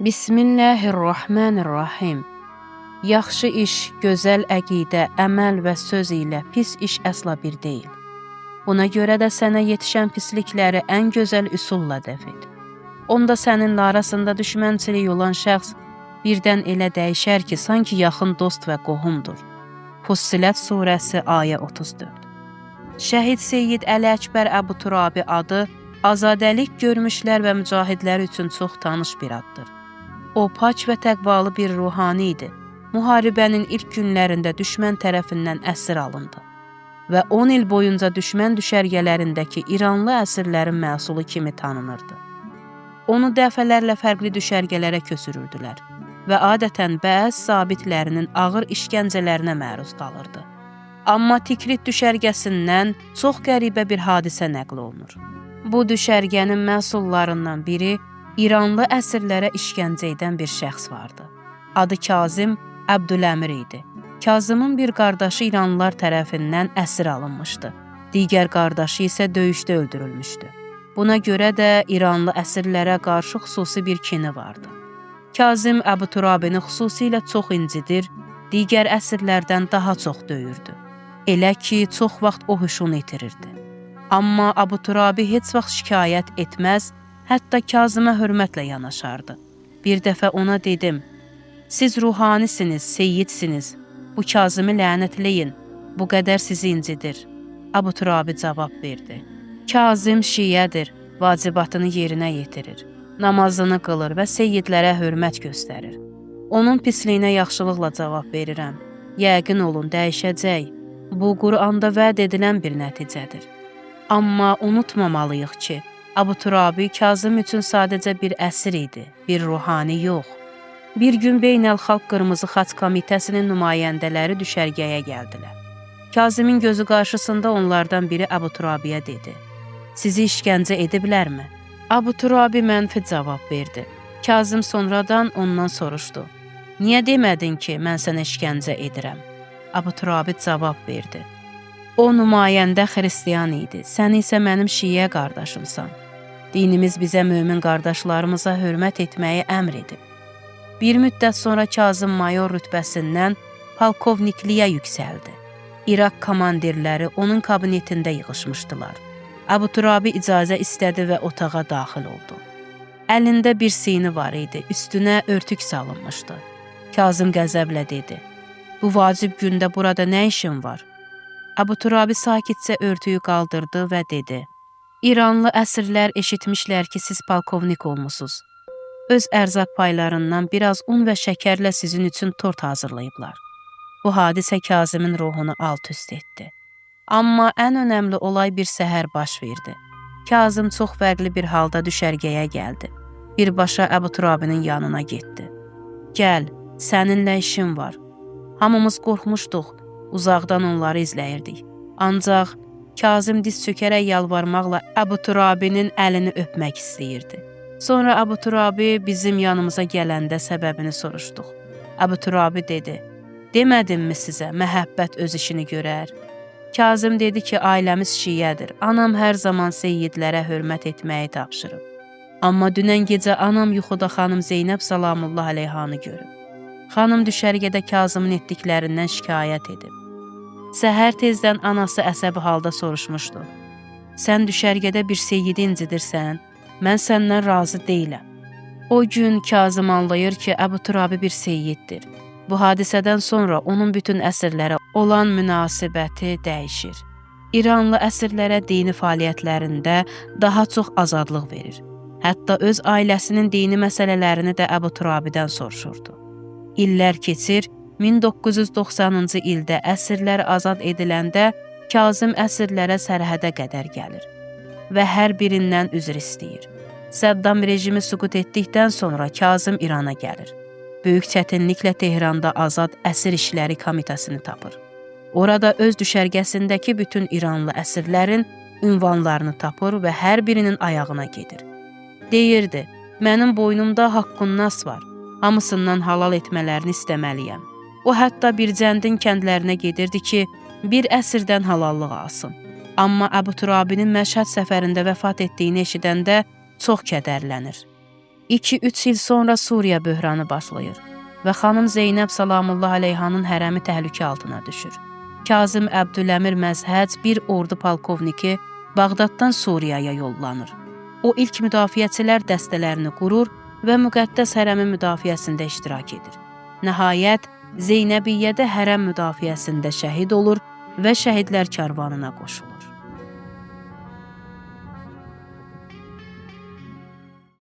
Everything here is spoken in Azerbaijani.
Bismillahirrahmanirrahim. Yaxşı iş, gözəl əqidə, əməl və söz ilə pis iş əsla bir deyil. Buna görə də sənə yetişən pislikləri ən gözəl üsulla dəf et. Onda səninlə arasında düşmənçilik olan şəxs birdən elə dəyişər ki, sanki yaxın dost və qohumdur. Fussilət surəsi ayə 34. Şəhid Seyyid Əli Əkbər Əbuturabi adı azadəlik görmüşlər və mücahidlər üçün çox tanış bir addır. O, paç və təqvalı bir ruhani idi. Müharibənin ilk günlərində düşmən tərəfindən əsir alındı və 10 il boyunca düşmən düşərgələrindəki İranlı əsirlərin məhsulu kimi tanınırdı. Onu dəfələrlə fərqli düşərgələrə köçürürdülər və adətən bəz zabitlərinin ağır işgəncələrinə məruz qalırdı. Amma Tikrit düşərgəsindən çox qəribə bir hadisə nəql olunur. Bu düşərgənin məhsullarından biri İranlı əsirlərə işgəncə edən bir şəxs vardı. Adı Kazım Əbdüləmir idi. Kazımın bir qardaşı İranlılar tərəfindən əsir alınmışdı. Digər qardaşı isə döyüşdə öldürülmüşdü. Buna görə də İranlı əsirlərə qarşı xüsusi bir kini vardı. Kazım Əbuturabini xüsusilə çox incidir, digər əsirlərdən daha çox döyürdü. Elə ki, çox vaxt o huşunu itirirdi. Amma Əbuturabi heç vaxt şikayət etməz, hətta Kazıma hörmətlə yanaşardı. Bir dəfə ona dedim, siz ruhanisiniz, seyyidsiniz, bu Kazımı lənətləyin, bu qədər sizi incidir. Əbuturabi cavab verdi. Kazım şiyədir, vacibatını yerinə yetirir, namazını qılır və seyyidlərə hörmət göstərir. Onun pisliyinə yaxşılıqla cavab verirəm. Yəqin olun, dəyişəcək. Bu, Quranda vəd edilən bir nəticədir. Amma unutmamalıyıq ki, Əbuturabi Kazım üçün sadəcə bir əsir idi, bir ruhani yox. Bir gün Beynəlxalq Qırmızı Xaç Komitəsinin nümayəndələri düşərgəyə gəldilər. Kazımın gözü qarşısında onlardan biri Əbuturabiyə dedi. Sizi işgəncə ediblərmi? Əbuturabi mənfi cavab verdi. Kazım sonradan ondan soruşdu. Niyə demədin ki, mən sənə işgəncə edirəm? Əbuturabi cavab verdi. O nümayəndə xristiyan idi, sən isə mənim şiyə qardaşımsan. Dinimiz bizə mömin qardaşlarımıza hörmət etməyi əmr edib. Bir müddət sonra Kazım mayor rütbəsindən polkovnikliyə yüksəldi. İraq komandirləri onun kabinetində yığışmışdılar. Əbuturabi icazə istədi və otağa daxil oldu. Əlində bir sini var idi, üstünə örtük salınmışdı. Kazım qəzəblə dedi. Bu vacib gündə burada nə işin var? Əbuturabi sakitcə örtüyü qaldırdı və dedi. İranlı əsirlər eşitmişlər ki, siz polkovnik olmusunuz. Öz ərzaq paylarından biraz un və şəkərlə sizin üçün tort hazırlayıblar. Bu hadisə Kazımın ruhunu alt-üst etdi. Amma ən önəmli olay bir səhər baş verdi. Kazım çox fərqli bir halda düşərgəyə gəldi. Birbaşa Əbuturabinin yanına getdi. Gəl, səninlə işim var. Hamımız qorxmuşduq, uzaqdan onları izləyirdik. Ancaq Kazım diz çökərək yalvarmaqla Əbuturabinin əlini öpmək istəyirdi. Sonra Əbuturabi bizim yanımıza gələndə səbəbini soruşduq. Əbuturabi dedi, demədimmi sizə, məhəbbət öz işini görər? Kazım dedi ki, ailəmiz şiyədir, anam hər zaman seyyidlərə hörmət etməyi tapşırıb. Amma dünən gecə anam yuxuda xanım Zeynəb salamullah əleyhanı görüb. Xanım düşərgədə Kazımın etdiklərindən şikayət edib. Səhər tezdən anası əsəbi halda soruşmuşdu. Sən düşərgədə bir seyyidi incidirsən, mən səndən razı deyiləm. O gün Kazım anlayır ki, Əbuturabi bir seyyiddir. Bu hadisədən sonra onun bütün əsirlərə olan münasibəti dəyişir. İranlı əsirlərə dini fəaliyyətlərində daha çox azadlıq verir. Hətta öz ailəsinin dini məsələlərini də Əbuturabidən soruşurdu. İllər keçir, 1990-cı ildə əsirlər azad ediləndə Kazım əsirlərə sərhədə qədər gəlir və hər birindən üzr istəyir. Səddam rejimi süqut etdikdən sonra Kazım İrana gəlir. Böyük çətinliklə Tehranda Azad Əsir İşləri Komitəsini tapır. Orada öz düşərgəsindəki bütün İranlı əsirlərin ünvanlarını tapır və hər birinin ayağına gedir. Deyirdi, mənim boynumda haqqun nas var, hamısından halal etmələrini istəməliyəm. O hətta bir cəndin kəndlərinə gedirdi ki, bir əsirdən halallıq alsın. Amma Əbuturabinin Məşhəd səfərində vəfat etdiyini eşidəndə çox kədərlənir. 2-3 il sonra Suriya böhranı başlayır və xanım Zeynəb salamullah əleyhanın hərəmi təhlükə altına düşür. Kazım Əbdüləmir Məzhəc bir ordu polkovniki Bağdaddan Suriyaya yollanır. O ilk müdafiəçilər dəstələrini qurur və müqəddəs hərəmin müdafiəsində iştirak edir. Nəhayət, Zeynəbiyyədə hərəm müdafiəsində şəhid olur və şəhidlər karvanına qoşulur.